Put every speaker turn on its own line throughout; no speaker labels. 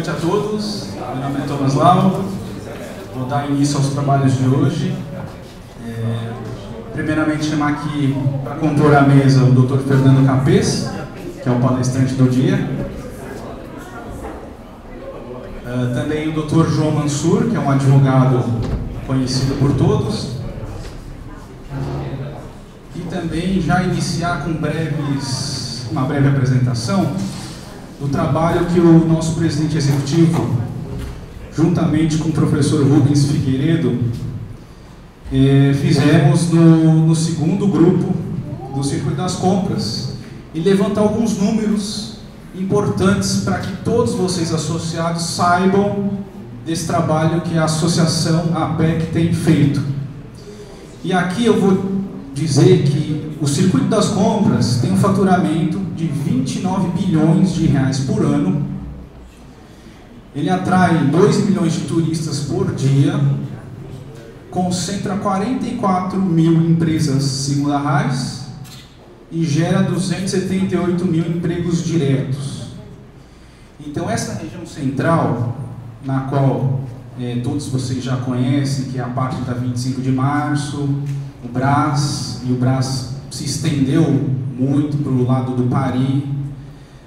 noite a todos, meu nome é Thomas Lau, vou dar início aos trabalhos de hoje. Primeiramente chamar aqui para compor a mesa o Dr. Fernando Capês, que é o palestrante do dia. Também o Dr. João Mansur, que é um advogado conhecido por todos. E também já iniciar com uma breve apresentação do trabalho que o nosso presidente executivo, juntamente com o professor Rubens Figueiredo, fizemos no segundo grupo do Circuito das Compras, e levantar alguns números importantes para que todos vocês associados saibam desse trabalho que a associação APEC tem feito. E aqui eu vou dizer que o Circuito das Compras tem um faturamento de 29 bilhões de reais por ano. Ele atrai 2 milhões de turistas por dia, concentra 44 mil empresas segunda-rais e gera 278 mil empregos diretos. Então essa região central, na qual todos vocês já conhecem, que é a parte da 25 de março, o Brás, e o Brás se estendeu muito para o lado do Pari.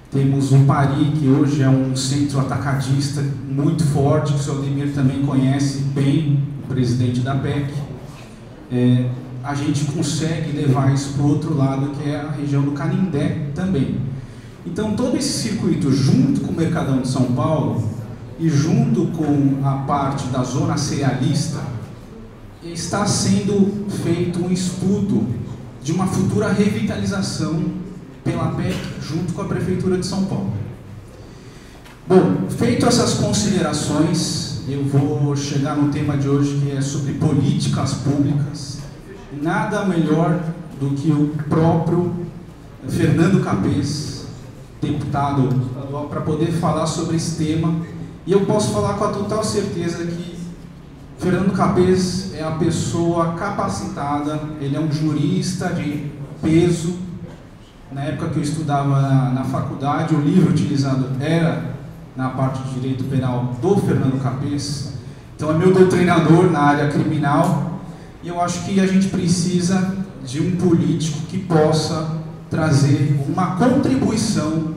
Temos o Pari, que hoje é um centro atacadista muito forte, que o senhor Ademir também conhece bem, o presidente da PEC. A gente consegue levar isso para o outro lado, que é a região do Canindé também. Então todo esse circuito, junto com o Mercadão de São Paulo e junto com a parte da zona cerealista, está sendo feito um estudo de uma futura revitalização pela PEC junto com a Prefeitura de São Paulo. Bom, feito essas considerações, eu vou chegar no tema de hoje, que é sobre políticas públicas. Nada melhor do que o próprio Fernando Capês, deputado estadual, para poder falar sobre esse tema. E eu posso falar com a total certeza que Fernando Capês é a pessoa capacitada, ele é um jurista de peso. Na época que eu estudava na faculdade, o livro utilizado era na parte de direito penal do Fernando Capês. Então é meu doutrinador na área criminal, e eu acho que a gente precisa de um político que possa trazer uma contribuição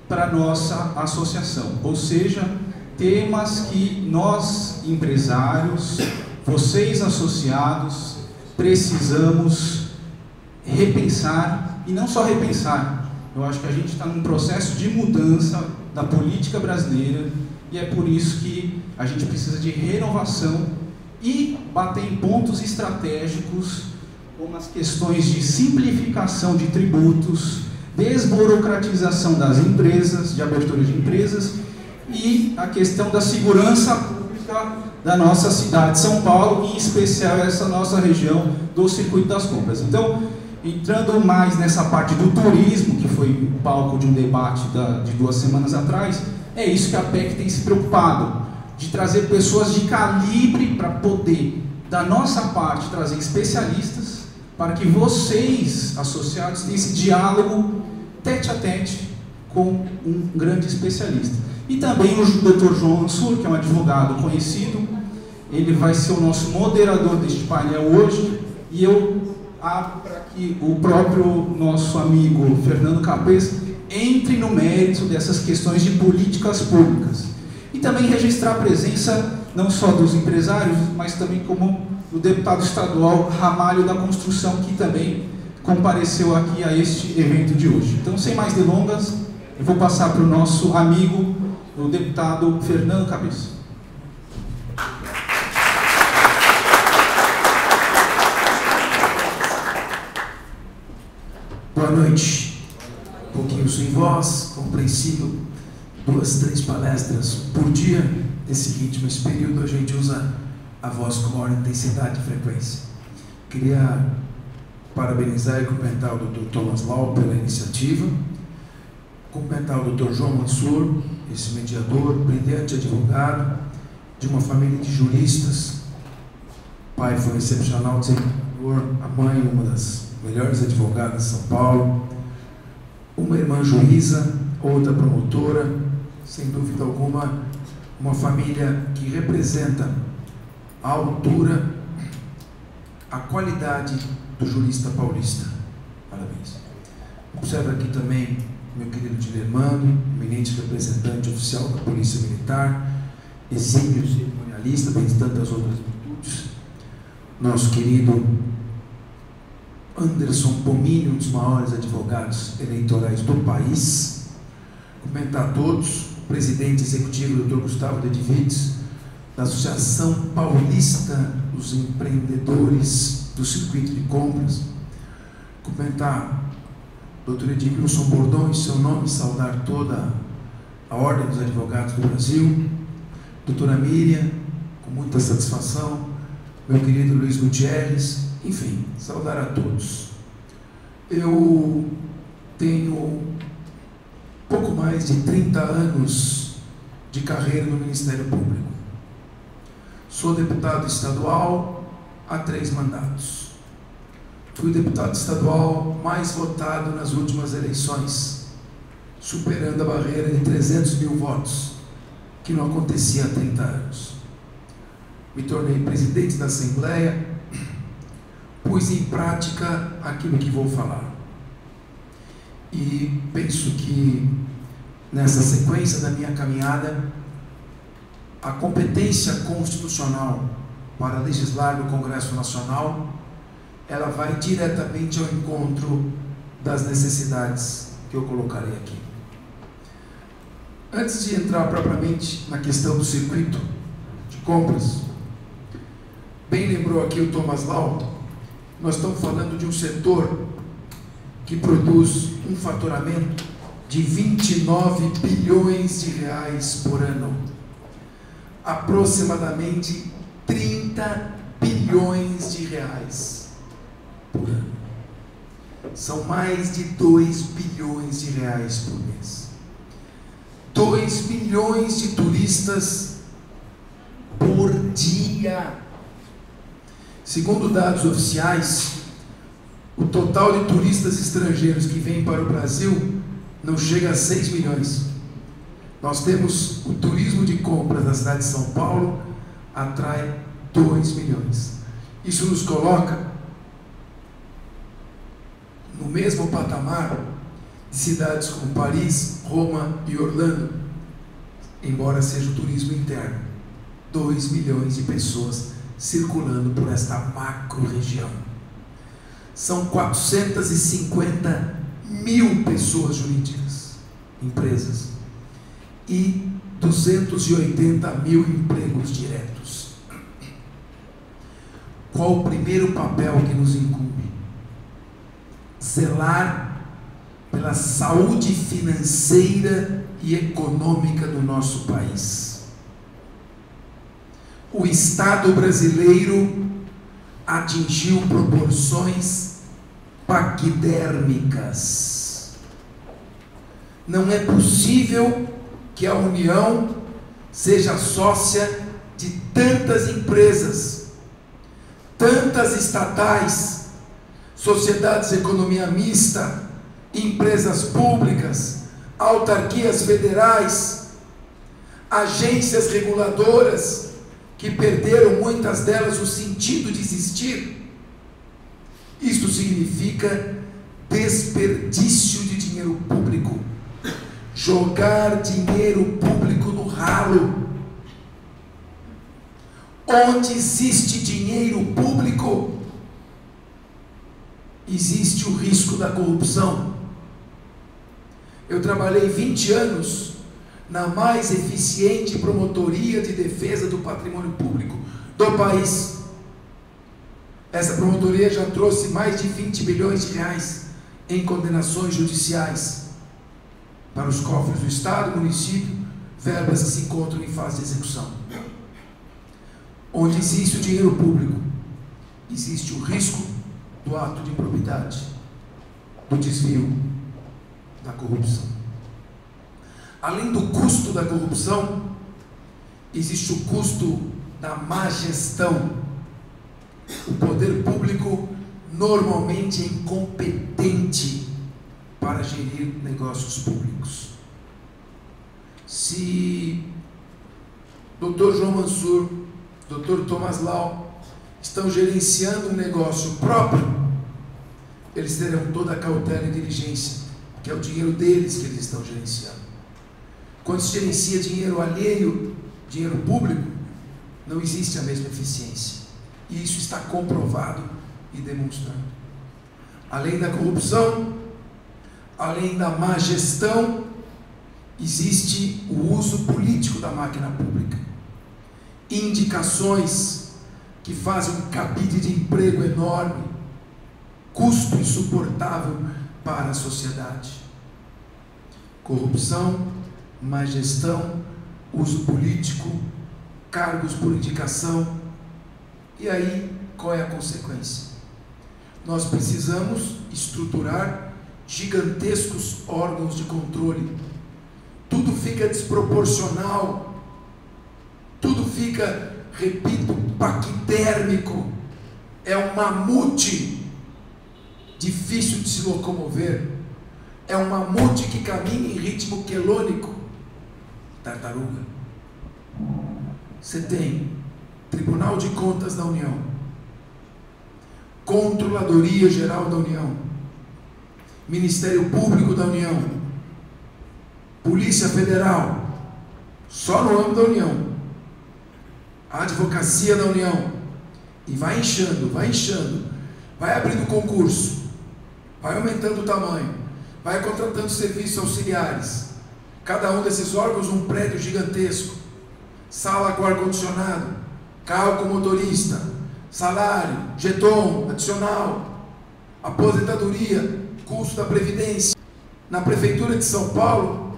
para a nossa associação, ou seja, temas que nós, empresários, vocês associados, precisamos repensar, e não só repensar. Eu acho que a gente está num processo de mudança da política brasileira, e é por isso que a gente precisa de renovação e bater em pontos estratégicos, como as questões de simplificação de tributos, desburocratização das empresas, de abertura de empresas, e a questão da segurança pública da nossa cidade de São Paulo, e em especial essa nossa região do Circuito das Compras. Então, entrando mais nessa parte do turismo, que foi o palco de um debate de 2 semanas atrás, é isso que a PEC tem se preocupado, de trazer pessoas de calibre para poder, da nossa parte, trazer especialistas, para que vocês, associados, tenham esse diálogo tete a tete com um grande especialista. E também o Dr. João Mansur, que é um advogado conhecido, ele vai ser o nosso moderador deste painel hoje, e eu abro para que o próprio nosso amigo Fernando Capês entre no mérito dessas questões de políticas públicas. E também registrar a presença não só dos empresários, mas também como o deputado estadual Ramalho da Construção, que também compareceu aqui a este evento de hoje. Então, sem mais delongas, eu vou passar para o nosso amigo, o deputado Fernando Capês.
Boa noite. Um pouquinho sem voz, compreensível. 2, 3 palestras por dia. Nesse ritmo, esse período, a gente usa a voz com maior intensidade e frequência. Queria parabenizar e cumprimentar o Dr. Thomas Lau pela iniciativa. Cumprimentar o Dr. João Mansur, esse mediador, brilhante advogado, de uma família de juristas. O pai foi um excepcional desembargador, a mãe uma das melhores advogadas de São Paulo, uma irmã juíza, outra promotora, sem dúvida alguma, uma família que representa a altura, a qualidade do jurista paulista. Parabéns. Observa aqui também meu querido Dilermano, eminente representante oficial da Polícia Militar, exímio cerimonialista, dentre tantas outras virtudes. Nosso querido Anderson Pomini, um dos maiores advogados eleitorais do país. Cumprimentar a todos, o presidente executivo, Dr. Gustavo de Edviges, da Associação Paulista dos Empreendedores do Circuito de Compras. Cumprimentar o Dr. Edmilson Bordon, em seu nome, saudar toda a Ordem dos Advogados do Brasil. Doutora Miriam, com muita satisfação. Meu querido Luiz Gutierrez, enfim, saudar a todos. Eu tenho pouco mais de 30 anos de carreira no Ministério Público. Sou deputado estadual há 3 mandatos. Fui deputado estadual mais votado nas últimas eleições, superando a barreira de 300 mil votos, que não acontecia há 30 anos. Me tornei presidente da Assembleia, pus em prática aquilo que vou falar. E penso que, nessa sequência da minha caminhada, a competência constitucional para legislar no Congresso Nacional, ela vai diretamente ao encontro das necessidades que eu colocarei aqui. Antes de entrar propriamente na questão do circuito de compras, bem lembrou aqui o Thomas Lau, nós estamos falando de um setor que produz um faturamento de 29 bilhões de reais por ano. Aproximadamente 30 bilhões de reais por ano. São mais de 2 bilhões de reais por mês. 2 milhões de turistas por dia. Segundo dados oficiais, o total de turistas estrangeiros que vêm para o Brasil não chega a 6 milhões. Nós temos o turismo de compras da cidade de São Paulo, atrai 2 milhões. Isso nos coloca no mesmo patamar de cidades como Paris, Roma e Orlando, embora seja o turismo interno. 2 milhões de pessoas circulando por esta macro-região. São 450 mil pessoas jurídicas, empresas, e 280 mil empregos diretos. Qual o primeiro papel que nos incumbe? Zelar pela saúde financeira e econômica do nosso país. O Estado brasileiro atingiu proporções paquidérmicas. Não é possível que a União seja sócia de tantas empresas, tantas estatais, sociedades de economia mista, empresas públicas, autarquias federais, agências reguladoras, que perderam, muitas delas, o sentido de existir. Isto significa desperdício de dinheiro público, jogar dinheiro público no ralo. Onde existe dinheiro público, existe o risco da corrupção. Eu trabalhei 20 anos na mais eficiente promotoria de defesa do patrimônio público do país. Essa promotoria já trouxe mais de 20 bilhões de reais em condenações judiciais para os cofres do Estado, município, verbas que se encontram em fase de execução. Onde existe o dinheiro público, existe o risco do ato de improbidade, do desvio, da corrupção. Além do custo da corrupção, existe o custo da má gestão. O poder público normalmente é incompetente para gerir negócios públicos. Se Dr. João Mansur, Dr. Thomas Lau, estão gerenciando um negócio próprio, eles terão toda a cautela e diligência, que é o dinheiro deles que eles estão gerenciando. Quando se gerencia dinheiro alheio, dinheiro público, não existe a mesma eficiência. E isso está comprovado e demonstrado. Além da corrupção, além da má gestão, existe o uso político da máquina pública. Indicações que fazem um cabide de emprego enorme, custo insuportável para a sociedade. Corrupção, má gestão, uso político, cargos por indicação. E aí, qual é a consequência? Nós precisamos estruturar gigantescos órgãos de controle. Tudo fica desproporcional, tudo fica, repito, paquidérmico. É um mamute difícil de se locomover. É um mamute que caminha em ritmo quelônico. Tartaruga. Você tem Tribunal de Contas da União, Controladoria Geral da União, Ministério Público da União, Polícia Federal, só no âmbito da União, Advocacia da União, e vai inchando, vai abrindo concurso, vai aumentando o tamanho, vai contratando serviços auxiliares, cada um desses órgãos um prédio gigantesco, sala com ar-condicionado, carro com motorista, salário, jeton, adicional, aposentadoria, custo da Previdência. Na Prefeitura de São Paulo,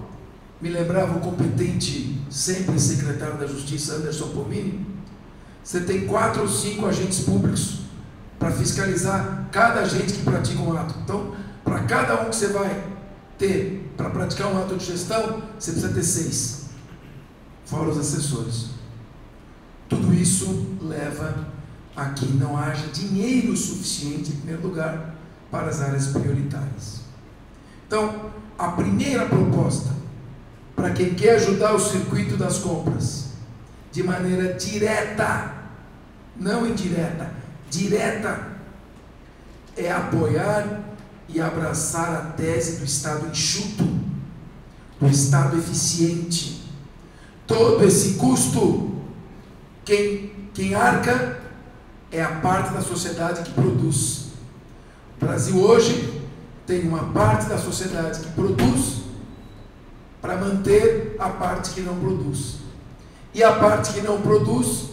me lembrava o competente, sempre secretário da Justiça, Anderson Pomini, você tem 4 ou 5 agentes públicos para fiscalizar cada agente que pratica um ato. Então, para cada um que você vai ter para praticar um ato de gestão, você precisa ter 6, fora os assessores. Tudo isso leva a que não haja dinheiro suficiente, em primeiro lugar, para as áreas prioritárias. Então, a primeira proposta, para quem quer ajudar o circuito das compras, de maneira direta, não indireta, direta, é apoiar e abraçar a tese do Estado enxuto, do Estado eficiente. Todo esse custo, quem arca é a parte da sociedade que produz. O Brasil hoje tem uma parte da sociedade que produz para manter a parte que não produz. E a parte que não produz,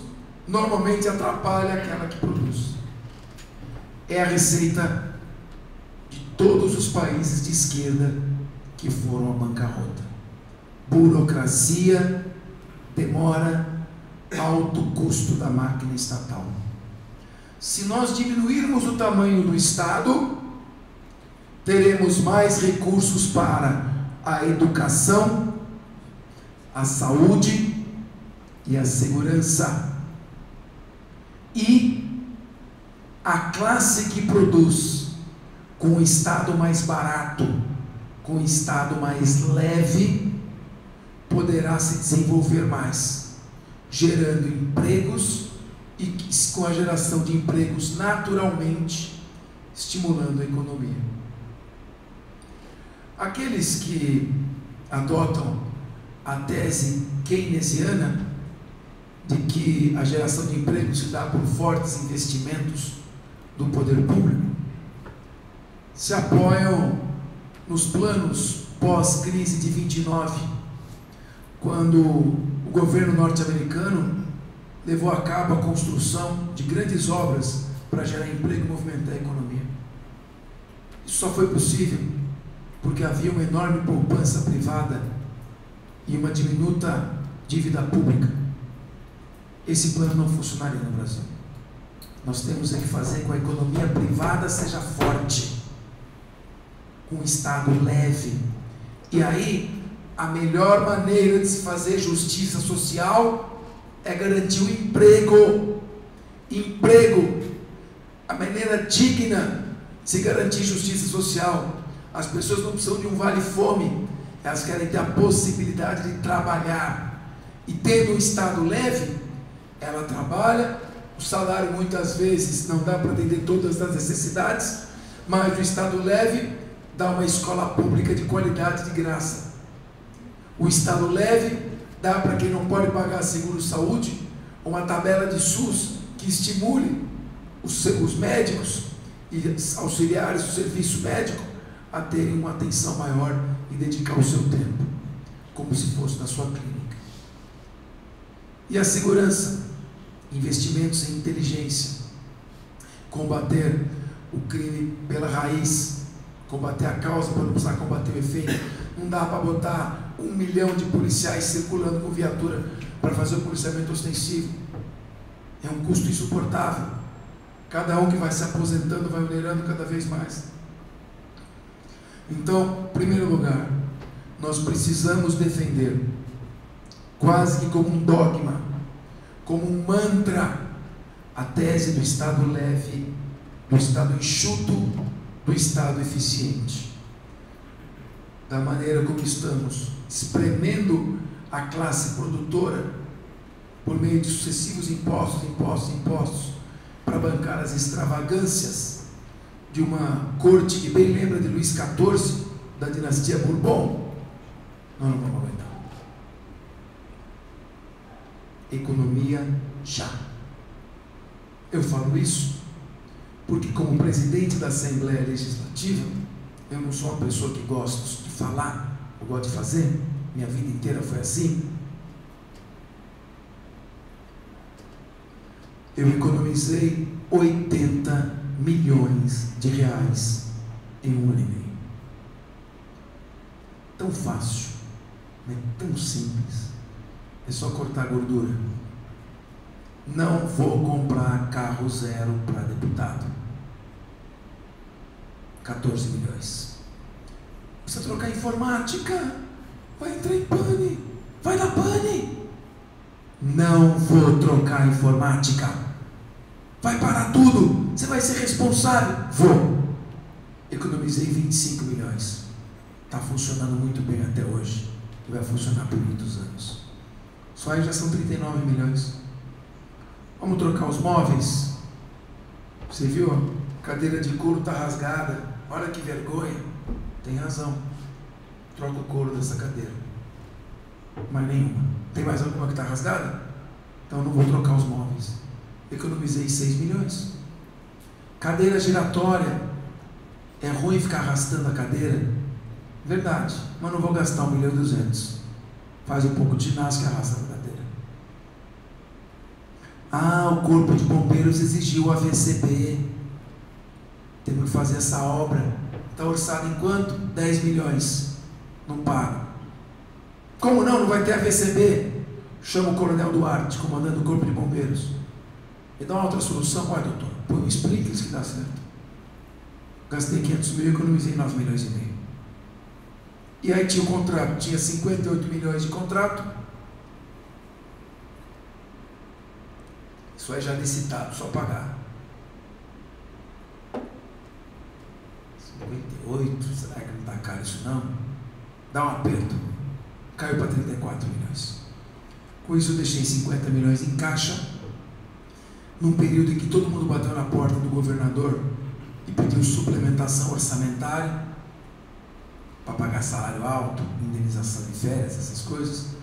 normalmente atrapalha aquela que produz. É a receita de todos os países de esquerda que foram à bancarrota. Burocracia, demora, alto custo da máquina estatal. Se nós diminuirmos o tamanho do Estado, teremos mais recursos para a educação, a saúde e a segurança. E a classe que produz com o Estado mais barato, com o Estado mais leve, poderá se desenvolver mais, gerando empregos e com a geração de empregos naturalmente estimulando a economia. Aqueles que adotam a tese keynesiana de que a geração de empregos se dá por fortes investimentos do poder público, se apoiam nos planos pós-crise de 29, quando o governo norte-americano levou a cabo a construção de grandes obras para gerar emprego e movimentar a economia. Isso só foi possível porque havia uma enorme poupança privada e uma diminuta dívida pública. Esse plano não funcionaria no Brasil. Nós temos que fazer com que a economia privada seja forte, com o Estado leve. E aí, a melhor maneira de se fazer justiça social é garantir o emprego. Emprego, a maneira digna de se garantir justiça social. As pessoas não precisam de um vale-fome, elas querem ter a possibilidade de trabalhar. E tendo um Estado leve, ela trabalha, o salário muitas vezes não dá para atender todas as necessidades, mas o Estado leve dá uma escola pública de qualidade de graça. O Estado leve dá para quem não pode pagar seguro-saúde uma tabela de SUS que estimule os médicos e auxiliares do serviço médico a terem uma atenção maior e dedicar o seu tempo, como se fosse na sua clínica. E a segurança, investimentos em inteligência, combater o crime pela raiz, combater a causa para não precisar combater o efeito. Não dá para botar 1 milhão de policiais circulando com viatura para fazer o policiamento ostensivo. É um custo insuportável. Cada um que vai se aposentando vai onerando cada vez mais. Então, em primeiro lugar, nós precisamos defender, quase que como um dogma, como um mantra, a tese do Estado leve, do Estado enxuto, do Estado eficiente. Da maneira como estamos espremendo a classe produtora por meio de sucessivos impostos, para bancar as extravagâncias de uma corte que bem lembra de Luís XIV, da dinastia Bourbon, nós não vamos aguentar. Economia já. Eu falo isso porque, como presidente da Assembleia Legislativa, eu não sou uma pessoa que gosta de falar, eu gosto de fazer, minha vida inteira foi assim. Eu economizei 80 milhões de reais em 1 ano e meio. Tão fácil, né? Tão simples. É só cortar gordura. Não vou comprar carro zero para deputado. 14 milhões. Precisa trocar informática. Vai entrar em pane. Vai dar pane. Não vou trocar informática. Vai parar tudo. Você vai ser responsável. Vou. Economizei 25 milhões. Está funcionando muito bem até hoje. E vai funcionar por muitos anos. Só aí já são 39 milhões. Vamos trocar os móveis? Você viu? A cadeira de couro está rasgada. Olha que vergonha. Tem razão. Troca o couro dessa cadeira. Mais nenhuma. Tem mais alguma que está rasgada? Então não vou trocar os móveis. Economizei 6 milhões. Cadeira giratória. É ruim ficar arrastando a cadeira? Verdade. Mas não vou gastar 1.200.000. Faz um pouco de ginástica e arrasta a cadeira. Ah, o Corpo de Bombeiros exigiu o AVCB. Temos que fazer essa obra. Está orçado em quanto? 10 milhões. Não pago. Como não? Não vai ter AVCB? Chama o Coronel Duarte, comandante do Corpo de Bombeiros. E dá uma outra solução. Olha, doutor, põe um sprinkler que dá certo. Gastei 500 mil e economizei 9 milhões e meio. E aí tinha o contrato, tinha 58 milhões de contrato. Isso é já licitado, só pagar. 58, será que não está caro isso não? Dá um aperto. Caiu para 34 milhões. Com isso eu deixei 50 milhões em caixa, num período em que todo mundo bateu na porta do governador e pediu suplementação orçamentária para pagar salário alto, indenização de férias, essas coisas.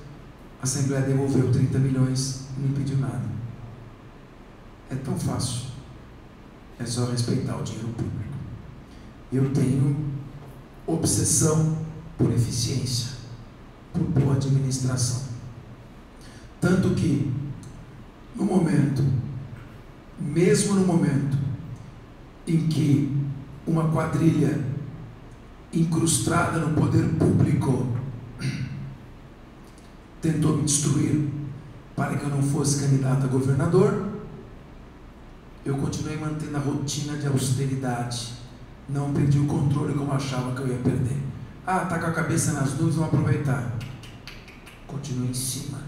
A Assembleia devolveu 30 milhões e não pediu nada. É tão fácil. É só respeitar o dinheiro público. Eu tenho obsessão por eficiência, por boa administração. Tanto que, no momento, mesmo no momento em que uma quadrilha incrustada no poder público tentou me destruir para que eu não fosse candidato a governador, eu continuei mantendo a rotina de austeridade. Não perdi o controle como achava que eu ia perder. Ah, está com a cabeça nas nuvens, vamos aproveitar. Continuei em cima,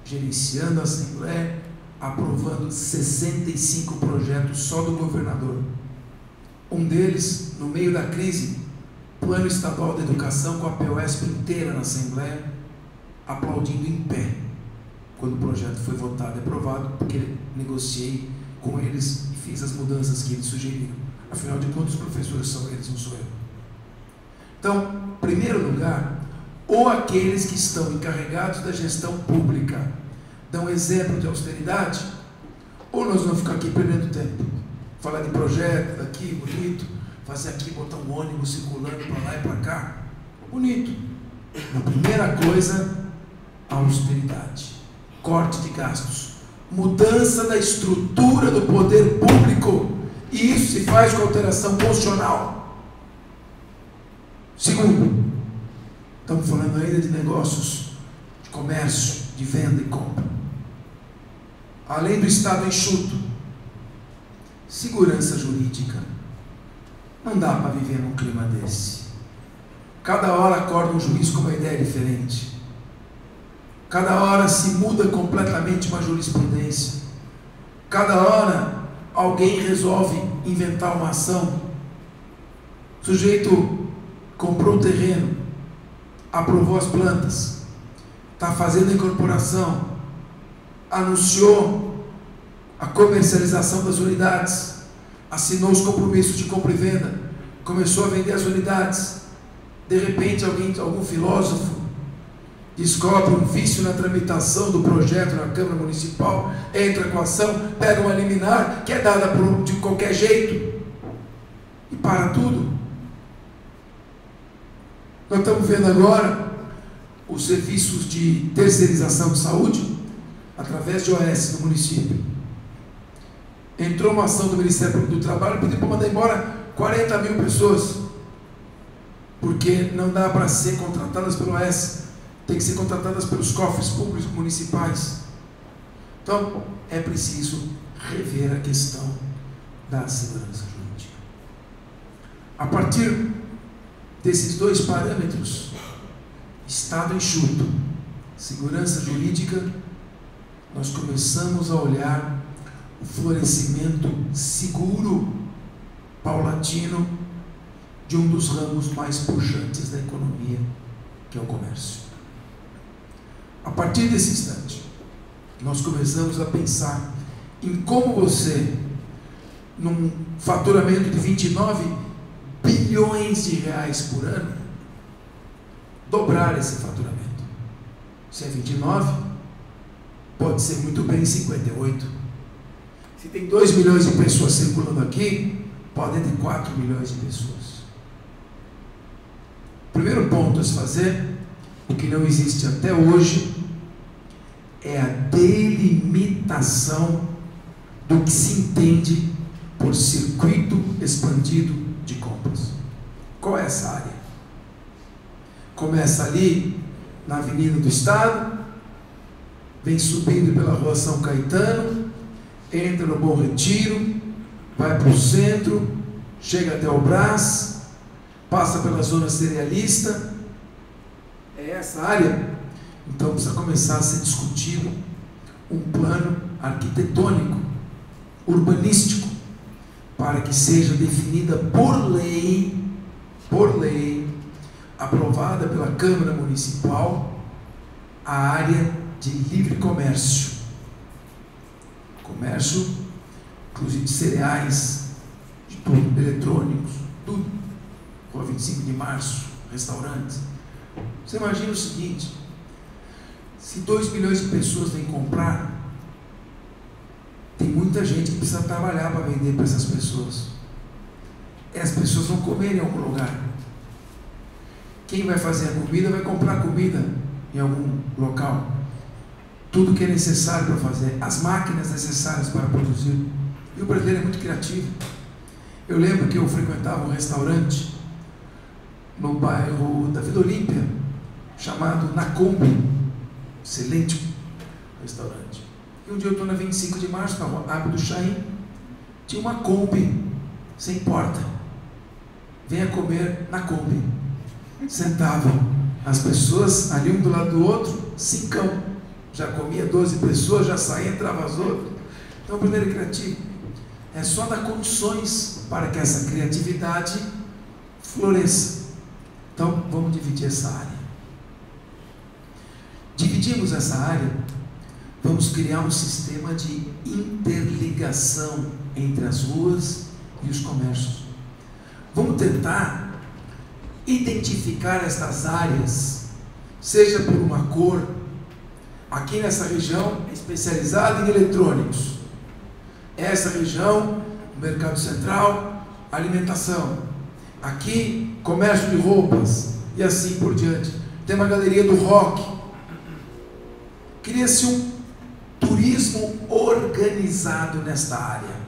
gerenciando a Assembleia, aprovando 65 projetos só do governador. Um deles, no meio da crise, Plano Estadual de Educação, com a POSP inteira na Assembleia, aplaudindo em pé. quando o projeto foi votado e aprovado, porque negociei com eles e fiz as mudanças que eles sugeriram. Afinal de contas, os professores são eles, não sou eu. Então, em primeiro lugar, ou aqueles que estão encarregados da gestão pública dão exemplo de austeridade, ou nós vamos ficar aqui perdendo tempo. Falar de projeto, daqui, bonito, fazer aqui, botar um ônibus circulando para lá e para cá. Bonito. A primeira coisa, austeridade. Corte de gastos. Mudança da estrutura do poder público. E isso se faz com alteração constitucional. Segundo, estamos falando ainda de negócios, de comércio, de venda e compra. Além do Estado enxuto, segurança jurídica. Não dá para viver num clima desse. Cada hora acorda um juiz com uma ideia diferente. Cada hora se muda completamente uma jurisprudência. Cada hora alguém resolve inventar uma ação. O sujeito comprou um terreno, aprovou as plantas, está fazendo a incorporação, anunciou a comercialização das unidades, assinou os compromissos de compra e venda, começou a vender as unidades. De repente algum filósofo descobre um vício na tramitação do projeto na Câmara Municipal, entra com a ação, pega uma liminar que é dada de qualquer jeito e para tudo. Nós estamos vendo agora os serviços de terceirização de saúde através de OS do município. Entrou uma ação do Ministério Público do Trabalho pedindo para mandar embora 40 mil pessoas, porque não dá para ser contratadas pelo OS, tem que ser contratadas pelos cofres públicos municipais. Então, é preciso rever a questão da segurança jurídica. A partir desses dois parâmetros, Estado enxuto, segurança jurídica, nós começamos a olhar o florescimento seguro, paulatino, de um dos ramos mais puxantes da economia, que é o comércio. A partir desse instante, nós começamos a pensar em como você, num faturamento de 29 bilhões de reais por ano, dobrar esse faturamento. Se é 29, pode ser muito bem 58. Se tem 2 milhões de pessoas circulando aqui, podem ter 4 milhões de pessoas. O primeiro ponto a se fazer, o que não existe até hoje, é a delimitação do que se entende por circuito expandido de compras. Qual é essa área? Começa ali na Avenida do Estado, vem subindo pela Rua São Caetano, entra no Bom Retiro, vai para o centro, chega até o Brás, passa pela zona cerealista. É essa área? Então precisa começar a ser discutido um plano arquitetônico, urbanístico, para que seja definida por lei, aprovada pela Câmara Municipal, a área de livre comércio. Comércio, inclusive de cereais, de tudo, eletrônicos, tudo. Rua 25 de Março, restaurantes. Você imagina o seguinte: se 2 milhões de pessoas vêm comprar, tem muita gente que precisa trabalhar para vender para essas pessoas. E as pessoas vão comer em algum lugar. Quem vai fazer a comida vai comprar comida em algum local. Tudo que é necessário para fazer, as máquinas necessárias para produzir. E o brasileiro é muito criativo. Eu lembro que eu frequentava um restaurante no bairro da Vila Olímpia, chamado Na Kombi. Excelente restaurante. E um dia eu estou na 25 de março, na Rua Abdo Chaim, tinha uma Kombi sem porta. Venha comer na Kombi. Sentavam as pessoas ali um do lado do outro, 5. Já comia 12 pessoas, já saía, entrava as outras. Então, o primeiro criativo é só dar condições para que essa criatividade floresça. Então, vamos dividir essa área. Dividimos essa área vamos criar um sistema de interligação entre as ruas e os comércios. Vamos tentar identificar estas áreas, seja por uma cor. Aqui nessa região é especializada em eletrônicos, essa região, mercado central, alimentação, aqui comércio de roupas e assim por diante. Tem uma galeria do rock. Cria-se um turismo organizado nesta área.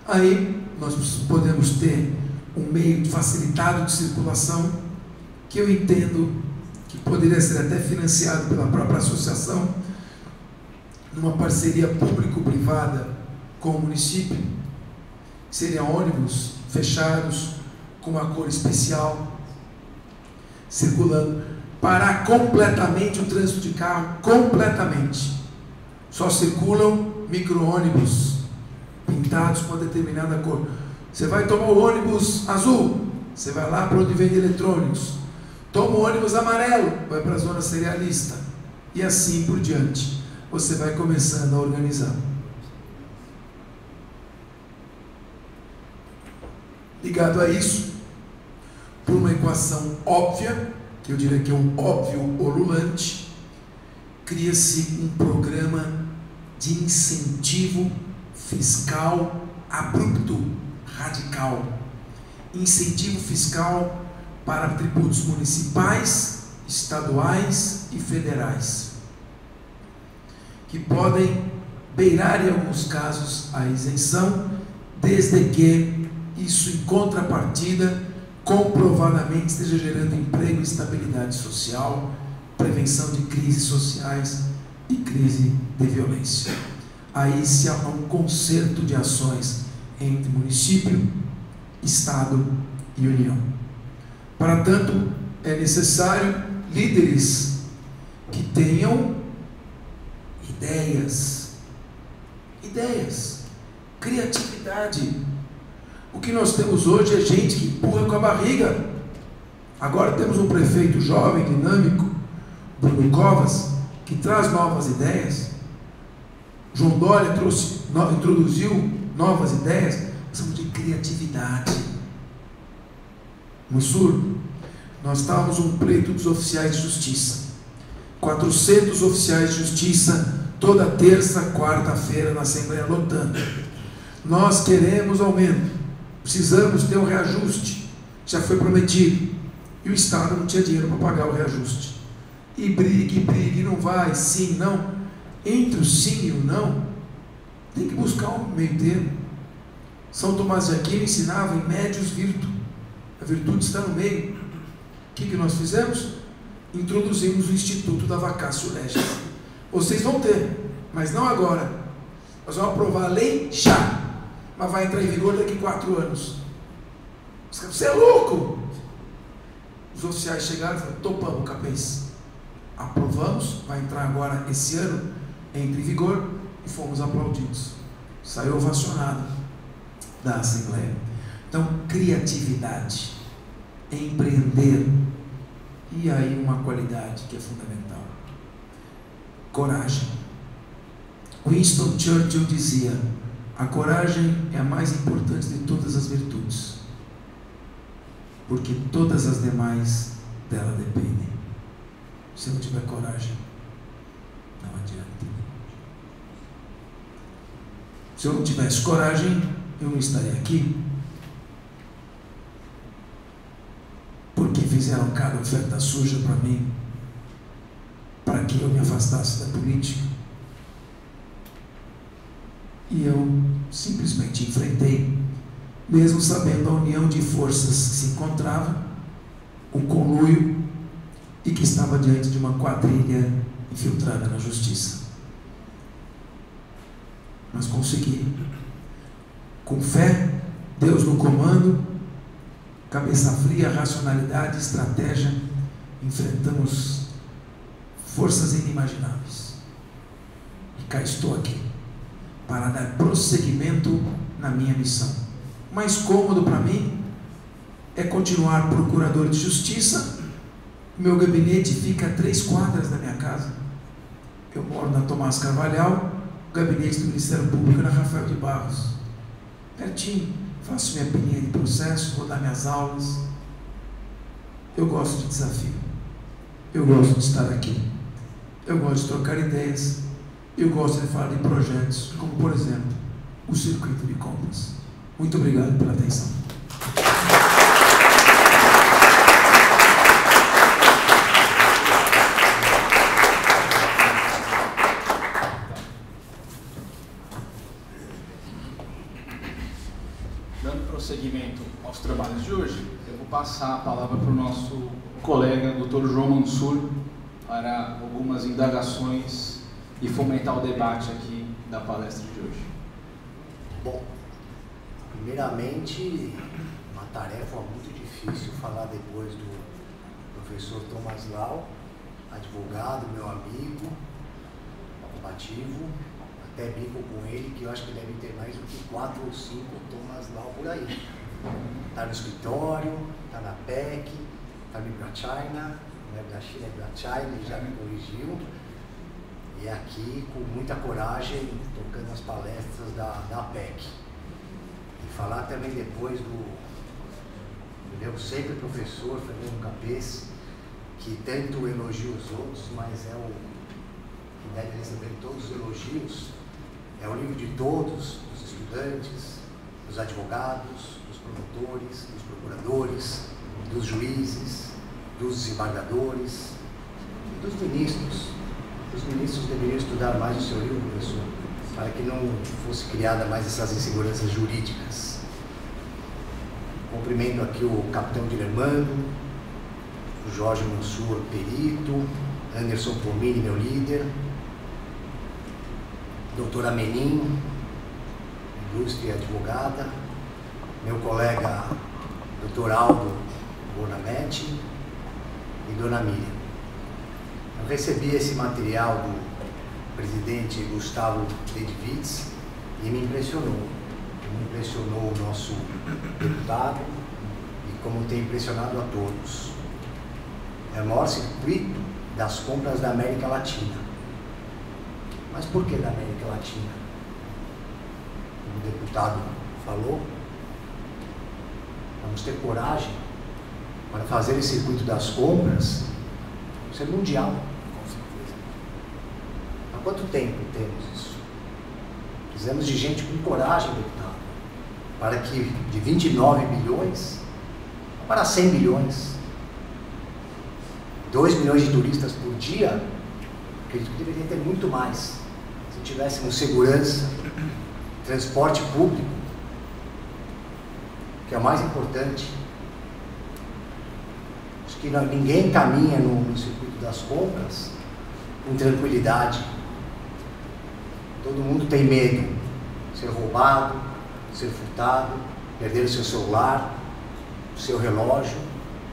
Aí nós podemos ter um meio facilitado de circulação, que eu entendo que poderia ser até financiado pela própria associação, numa parceria público-privada com o município. Seriam ônibus fechados, com uma cor especial, circulando, parar completamente o trânsito de carro, completamente. Só circulam micro-ônibus pintados com uma determinada cor. Você vai tomar o ônibus azul, você vai lá para onde vende eletrônicos. Toma o ônibus amarelo, vai para a zona cerealista. E assim por diante. Você vai começando a organizar. Ligado a isso, por uma equação óbvia, que eu diria que é um óbvio ululante, cria-se um programa de incentivo fiscal abrupto, radical. Incentivo fiscal para tributos municipais, estaduais e federais, que podem beirar em alguns casos a isenção, desde que isso em contrapartida comprovadamente esteja gerando emprego e estabilidade social, prevenção de crises sociais e crise de violência. Aí se há um concerto de ações entre município, Estado e União. Para tanto, é necessário líderes que tenham ideias, criatividade. O que nós temos hoje é gente que empurra com a barriga. Agora temos um prefeito jovem, dinâmico, Bruno Covas, que traz novas ideias. João Dória introduziu novas ideias. Precisamos de criatividade. No Sul, nós estávamos um pleito dos oficiais de justiça. 400 oficiais de justiça, toda terça, quarta-feira, na Assembleia lotando. Nós queremos aumento, precisamos ter um reajuste, já foi prometido, e o Estado não tinha dinheiro para pagar o reajuste. E brigue, não vai, sim, não. Entre o sim e o não, tem que buscar um meio termo. São Tomás de Aquino ensinava em médios virtu. A virtude está no meio. O que nós fizemos? Introduzimos o Instituto da Vacatio Legis. Vocês vão ter, mas não agora. Nós vamos aprovar a lei já, mas vai entrar em vigor daqui 4 anos. Você é louco! Os oficiais chegaram e falaram: topamos, capês. Aprovamos, vai entrar agora esse ano, entra em vigor, e fomos aplaudidos. Saiu ovacionado da Assembleia. Então, criatividade, empreender, e aí uma qualidade que é fundamental: coragem. Winston Churchill dizia: a coragem é a mais importante de todas as virtudes, porque todas as demais dela dependem. Se não tiver coragem, não adianta. Se eu não tivesse coragem, eu não estaria aqui. Porque fizeram cada oferta suja para mim, para que eu me afastasse da política. E eu simplesmente enfrentei, mesmo sabendo a união de forças que se encontrava, um conluio, e que estava diante de uma quadrilha infiltrada na justiça. Mas consegui, com fé, Deus no comando, cabeça fria, racionalidade, estratégia, enfrentamos forças inimagináveis. E cá estou aqui, para dar prosseguimento na minha missão. O mais cômodo para mim é continuar procurador de justiça. O meu gabinete fica a 3 quadras da minha casa. Eu moro na Tomás Carvalhal, gabinete do Ministério Público na Rafael de Barros. Pertinho, faço minha peninha de processo, vou dar minhas aulas. Eu gosto de desafio. Eu gosto de estar aqui. Eu gosto de trocar ideias. Eu gosto de falar de projetos, como por exemplo, o circuito de compras. Muito obrigado pela atenção.
Dando prosseguimento aos trabalhos de hoje, eu vou passar a palavra para o nosso colega, Dr. João Mansur, para algumas indagações e fomentar o debate aqui da palestra de hoje.
Bom, primeiramente, uma tarefa muito difícil falar depois do professor Thomas Lau, advogado, meu amigo, combativo, até brinco com ele que eu acho que deve ter mais do que 4 ou 5 Thomas Lau por aí. Está no escritório, está na PEC, está no Ibrachina, não é da China, é Ibrachina, ele já me corrigiu. E aqui, com muita coragem, tocando as palestras da PEC. E falar também depois do meu sempre professor, Fernando Capês, que tanto elogia os outros, mas é o que deve receber todos os elogios. É o livro de todos, dos estudantes, dos advogados, dos promotores, dos procuradores, dos juízes, dos desembargadores e dos ministros. Os ministros deveriam estudar mais o seu livro, professor, para que não fosse criada mais essas inseguranças jurídicas. Cumprimento aqui o capitão Dilermando, o Jorge Mansur, perito, Anderson Pomini, meu líder, doutora Menin, ilustre advogada, meu colega doutor Aldo Bonametti e dona Miriam. Eu recebi esse material do presidente Gustavo Ledwitz e me impressionou. Me impressionou o nosso deputado e como tem impressionado a todos. É o maior circuito das compras da América Latina. Mas por que da América Latina? Como o deputado falou, vamos ter coragem para fazer esse circuito das compras ser mundial, com certeza. Há quanto tempo temos isso? Precisamos de gente com coragem, deputado, para que de 29 bilhões para 100 bilhões, 2 milhões de turistas por dia, acredito que deveria ter muito mais, se tivéssemos segurança, transporte público, que é o mais importante. Acho que ninguém caminha no circuito das compras com tranquilidade. Todo mundo tem medo de ser roubado, de ser furtado, perder o seu celular, o seu relógio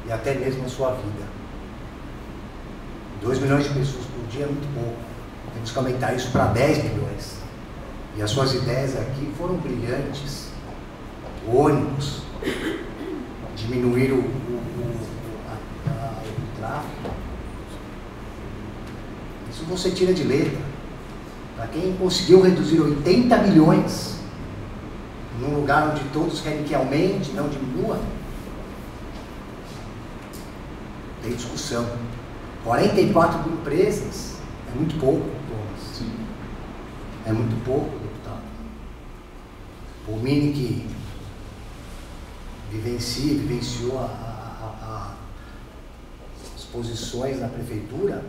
e até mesmo a sua vida. 2 milhões de pessoas por dia é muito pouco. Temos que aumentar isso para 10 milhões. E as suas ideias aqui foram brilhantes. O ônibus, diminuir o tráfego. Isso você tira de letra. Para quem conseguiu reduzir 80 milhões num lugar onde todos querem que aumente, não diminua, tem discussão. 44 mil empresas é muito pouco, Thomas.
Sim.
É muito pouco, deputado. O Mini que vivenciou as posições na prefeitura,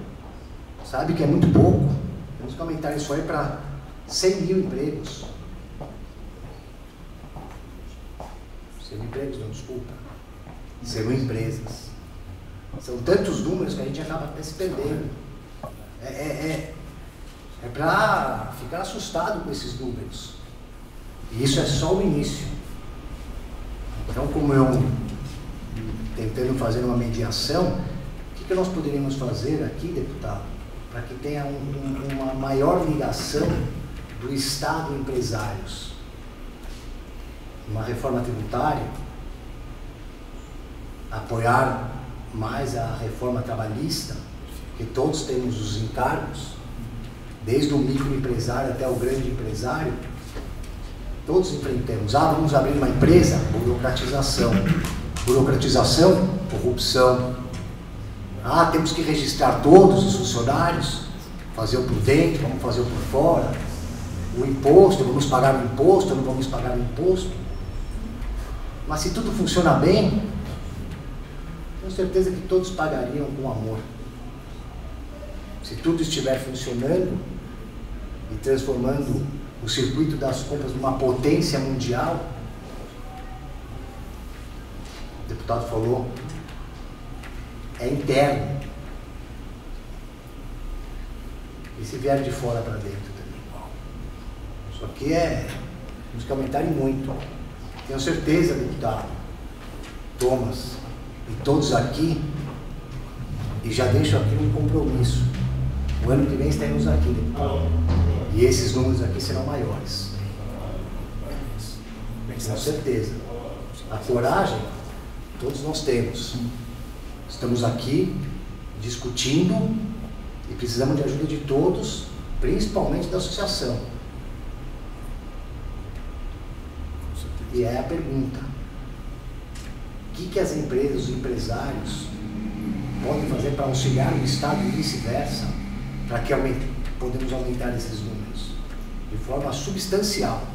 sabe que é muito pouco. Temos que aumentar isso aí para 100 mil empregos. 100 mil empregos, não, desculpa. 100 mil empresas. São tantos números que a gente acaba até se perdendo. É para ficar assustado com esses números. E isso é só o início. Então, como eu tentando fazer uma mediação, o que nós poderíamos fazer aqui, deputado, para que tenha uma maior ligação do Estado empresários? Uma reforma tributária, apoiar mais a reforma trabalhista, que todos temos os encargos, desde o microempresário até o grande empresário, todos enfrentamos. Vamos abrir uma empresa? Burocratização. Burocratização, corrupção. Temos que registrar todos os funcionários, fazer o por dentro, vamos fazer o por fora. O imposto, vamos pagar o imposto, não vamos pagar o imposto. Mas se tudo funciona bem, tenho certeza que todos pagariam com amor. Se tudo estiver funcionando e transformando o circuito das compras numa potência mundial, o deputado falou, é interno. E se vier de fora para dentro também. Isso aqui temos que aumentar muito. Tenho certeza, deputado Thomas, e todos aqui, e já deixo aqui um compromisso. O ano que vem estaremos aqui, deputado. E esses números aqui serão maiores. Com certeza. A coragem, todos nós temos. Estamos aqui discutindo e precisamos de ajuda de todos, principalmente da associação. E é a pergunta: o que as empresas, os empresários podem fazer para auxiliar o Estado e vice-versa, para que podemos aumentar esses números de forma substancial?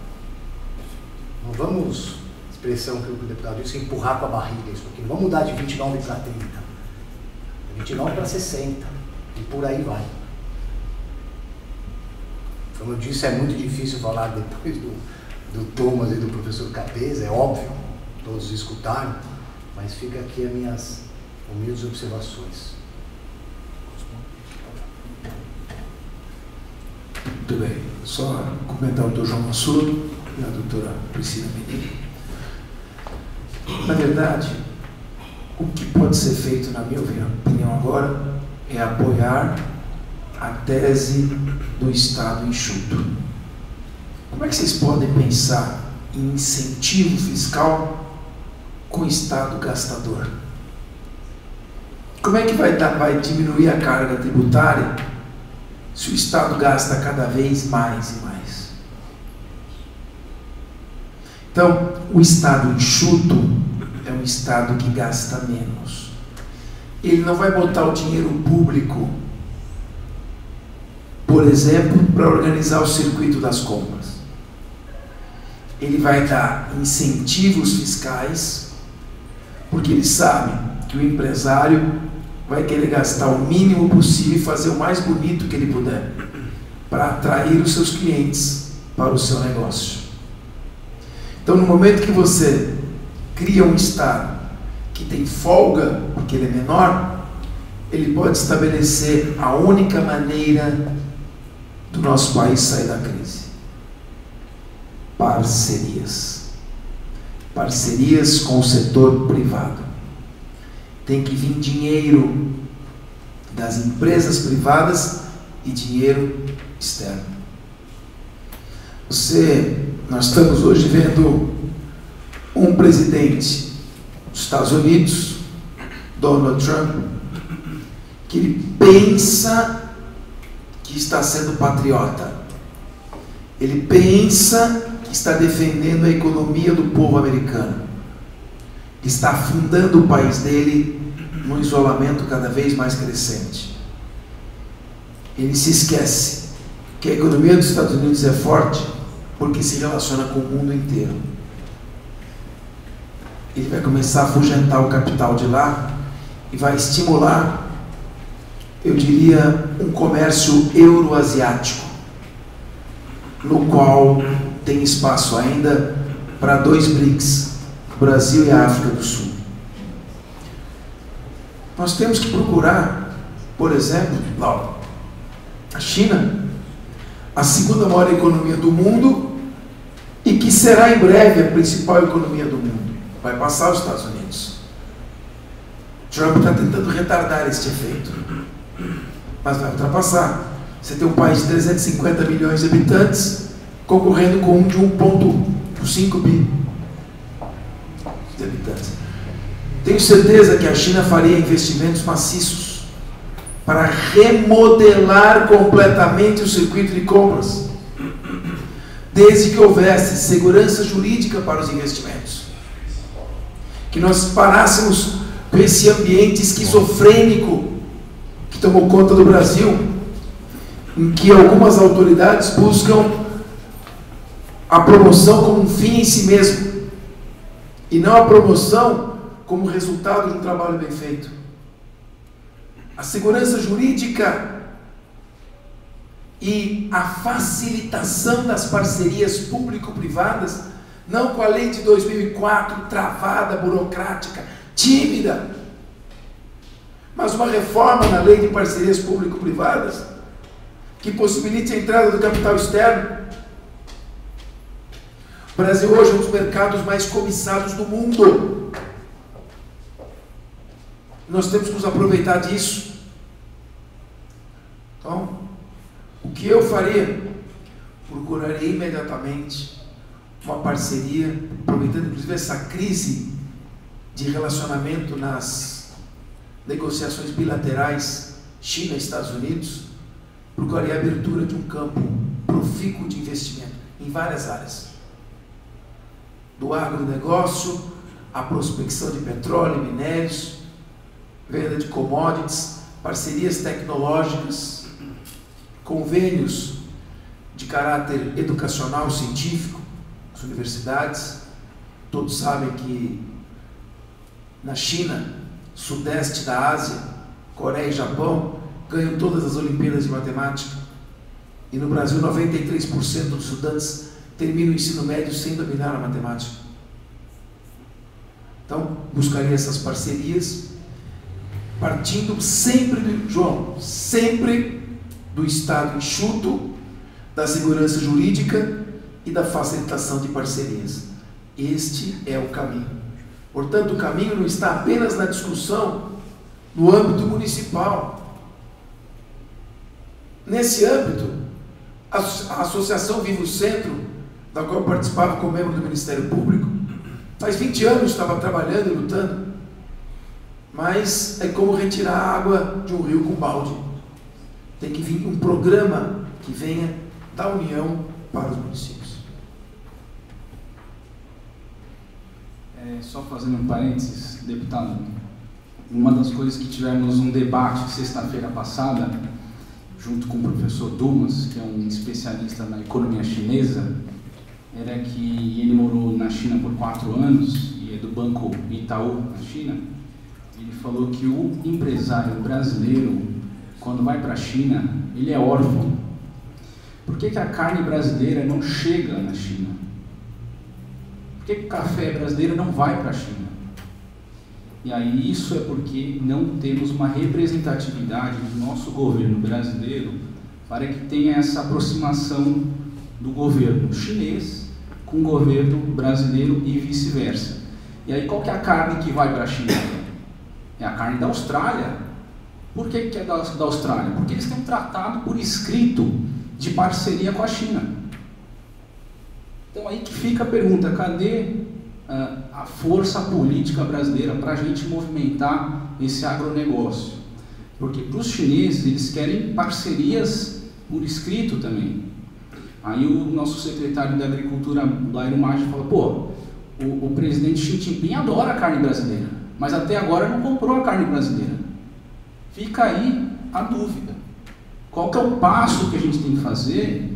Não vamos, expressão que o deputado disse, empurrar com a barriga isso aqui. Não vamos mudar de 29 para 30, de 29 para 60, e por aí vai. Como eu disse, é muito difícil falar depois do Thomas e do professor Capeza, é óbvio, todos escutaram, mas fica aqui as minhas humildes observações.
Muito bem, só comentar o Dr. João Massudo e a doutora Priscila Menino. Na verdade, o que pode ser feito, na minha opinião agora, é apoiar a tese do Estado enxuto. Como é que vocês podem pensar em incentivo fiscal com Estado gastador? Como é que vai diminuir a carga tributária se o Estado gasta cada vez mais e mais? Então, o Estado enxuto é um Estado que gasta menos. Ele não vai botar o dinheiro público, por exemplo, para organizar o circuito das compras. Ele vai dar incentivos fiscais, porque ele sabe que o empresário vai querer gastar o mínimo possível e fazer o mais bonito que ele puder para atrair os seus clientes para o seu negócio. Então, no momento que você cria um Estado que tem folga, porque ele é menor, ele pode estabelecer a única maneira do nosso país sair da crise: parcerias. Parcerias com o setor privado. Tem que vir dinheiro das empresas privadas e dinheiro externo. Nós estamos hoje vendo um presidente dos Estados Unidos, Donald Trump, que ele pensa que está sendo patriota. Ele pensa que está defendendo a economia do povo americano. Está afundando o país dele num isolamento cada vez mais crescente. Ele se esquece que a economia dos Estados Unidos é forte porque se relaciona com o mundo inteiro. Ele vai começar a afugentar o capital de lá e vai estimular, eu diria, um comércio euroasiático, no qual tem espaço ainda para 2 BRICS, Brasil e África do Sul. Nós temos que procurar, por exemplo, a China, a segunda maior economia do mundo e que será em breve a principal economia do mundo. Vai passar os Estados Unidos. Trump está tentando retardar este efeito, mas vai ultrapassar. Você tem um país de 350 milhões de habitantes concorrendo com um de 1,5 bi de habitantes. Tenho certeza que a China faria investimentos maciços para remodelar completamente o circuito de compras, desde que houvesse segurança jurídica para os investimentos, que nós parássemos com esse ambiente esquizofrênico que tomou conta do Brasil, em que algumas autoridades buscam a promoção como um fim em si mesmo, e não a promoção como resultado de um trabalho bem feito. A segurança jurídica e a facilitação das parcerias público-privadas, não com a lei de 2004, travada, burocrática, tímida, mas uma reforma na lei de parcerias público-privadas que possibilite a entrada do capital externo. O Brasil hoje é um dos mercados mais cobiçados do mundo. Nós temos que nos aproveitar disso. Então, o que eu faria? Procuraria imediatamente uma parceria, aproveitando inclusive essa crise de relacionamento nas negociações bilaterais China e Estados Unidos, procuraria a abertura de um campo profícuo de investimento em várias áreas, do agronegócio, a prospecção de petróleo e minérios, venda de commodities, parcerias tecnológicas, convênios de caráter educacional, científico, as universidades. Todos sabem que na China, sudeste da Ásia, Coreia e Japão ganham todas as Olimpíadas de Matemática, e no Brasil 93% dos estudantes terminam o ensino médio sem dominar a matemática. Então, buscaria essas parcerias, partindo sempre do Estado enxuto, da segurança jurídica e da facilitação de parcerias. Este é o caminho. Portanto, o caminho não está apenas na discussão no âmbito municipal. Nesse âmbito, a Associação Vivo Centro, da qual eu participava como membro do Ministério Público, faz 20 anos estava trabalhando e lutando, mas é como retirar a água de um rio com balde. Tem que vir um programa que venha da União para os municípios.
Só fazendo um parênteses, deputado, uma das coisas que tivemos um debate sexta-feira passada, junto com o professor Dumas, que é um especialista na economia chinesa, era que ele morou na China por 4 anos, e é do Banco Itaú, na China. Ele falou que o empresário brasileiro, quando vai para a China, ele é órfão. Por que a carne brasileira não chega na China? Por que o café brasileiro não vai para a China? E aí isso é porque não temos uma representatividade do nosso governo brasileiro para que tenha essa aproximação do governo chinês com o governo brasileiro e vice-versa. E aí qual que é a carne que vai para a China? É a carne da Austrália. Por que é da Austrália? Porque eles têm um tratado por escrito de parceria com a China. Então aí que fica a pergunta, cadê a força política brasileira para a gente movimentar esse agronegócio? Porque para os chineses, eles querem parcerias por escrito também. Aí o nosso secretário da Agricultura, Blairo Maggi, fala, pô, o presidente Xi Jinping adora a carne brasileira, mas até agora não comprou a carne brasileira. Fica aí a dúvida. Qual que é o passo que a gente tem que fazer?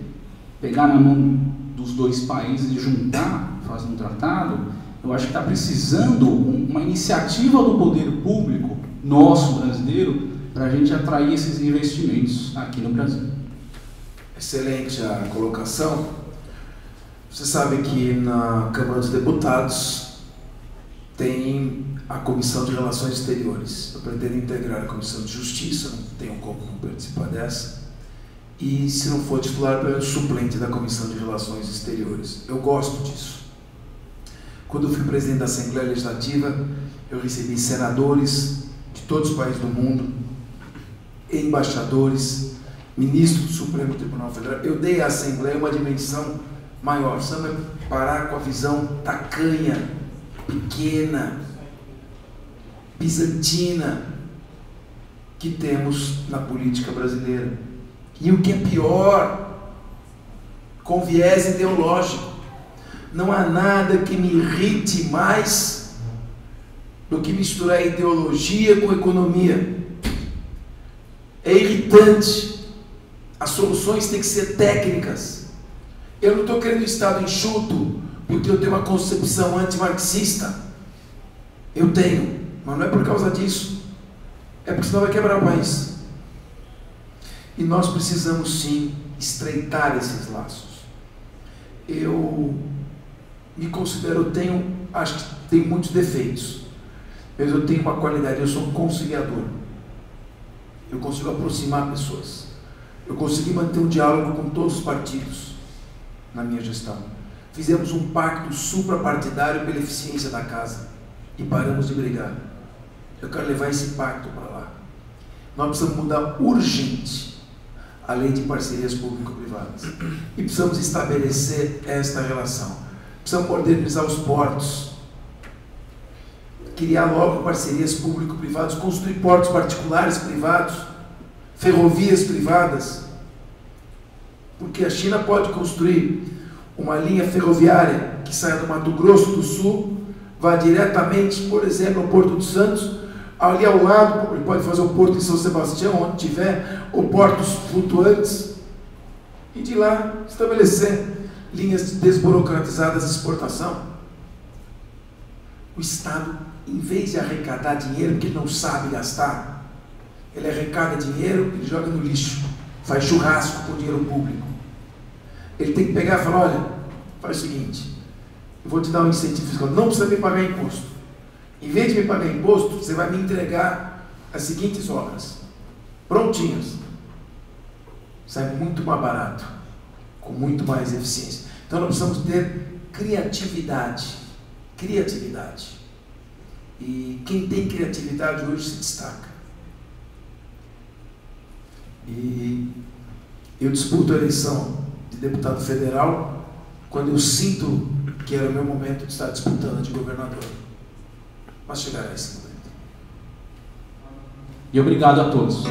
Pegar na mão dos dois países e juntar, fazer um tratado? Eu acho que está precisando uma iniciativa do poder público, nosso brasileiro, para a gente atrair esses investimentos aqui no Brasil.
Excelente a colocação. Você sabe que na Câmara dos Deputados tem a Comissão de Relações Exteriores. Eu pretendo integrar a Comissão de Justiça, não tenho como participar dessa. E, se não for titular, pelo menos suplente da Comissão de Relações Exteriores. Eu gosto disso. Quando eu fui presidente da Assembleia Legislativa, eu recebi senadores de todos os países do mundo, embaixadores, ministros do Supremo Tribunal Federal. Eu dei à Assembleia uma dimensão maior, sabe? Parar com a visão tacanha, pequena, bizantina, que temos na política brasileira. E o que é pior, com viés ideológico. Não há nada que me irrite mais do que misturar ideologia com economia. É irritante. As soluções têm que ser técnicas. Eu não estou querendo Estado enxuto porque eu tenho uma concepção antimarxista. Eu tenho, mas não é por causa disso. É porque senão vai quebrar o país. E nós precisamos sim estreitar esses laços. Eu me considero, acho que tenho muitos defeitos, mas eu tenho uma qualidade, eu sou um conciliador. Eu consigo aproximar pessoas. Eu consegui manter um diálogo com todos os partidos na minha gestão. Fizemos um pacto suprapartidário pela eficiência da casa e paramos de brigar. Eu quero levar esse pacto para lá. Nós precisamos mudar urgente a lei de parcerias público-privadas e precisamos estabelecer esta relação. Precisamos modernizar os portos, criar logo parcerias público-privadas, construir portos particulares privados, ferrovias privadas, porque a China pode construir uma linha ferroviária que saia do Mato Grosso do Sul, vá diretamente, por exemplo, ao Porto de Santos, ali ao lado, ele pode fazer o Porto de São Sebastião, onde tiver, ou portos flutuantes, e de lá estabelecer linhas desburocratizadas de exportação. O Estado, em vez de arrecadar dinheiro que ele não sabe gastar, ele arrecada dinheiro e joga no lixo, faz churrasco com dinheiro público. Ele tem que pegar e falar, olha, faz o seguinte, eu vou te dar um incentivo fiscal, não precisa me pagar imposto. Em vez de me pagar imposto, você vai me entregar as seguintes obras, prontinhas. Sai muito mais barato, com muito mais eficiência. Então nós precisamos ter criatividade. Criatividade. E quem tem criatividade hoje se destaca. E eu disputo a eleição de deputado federal quando eu sinto que era o meu momento de estar disputando de governador. Mas chegará esse momento.
E obrigado a todos.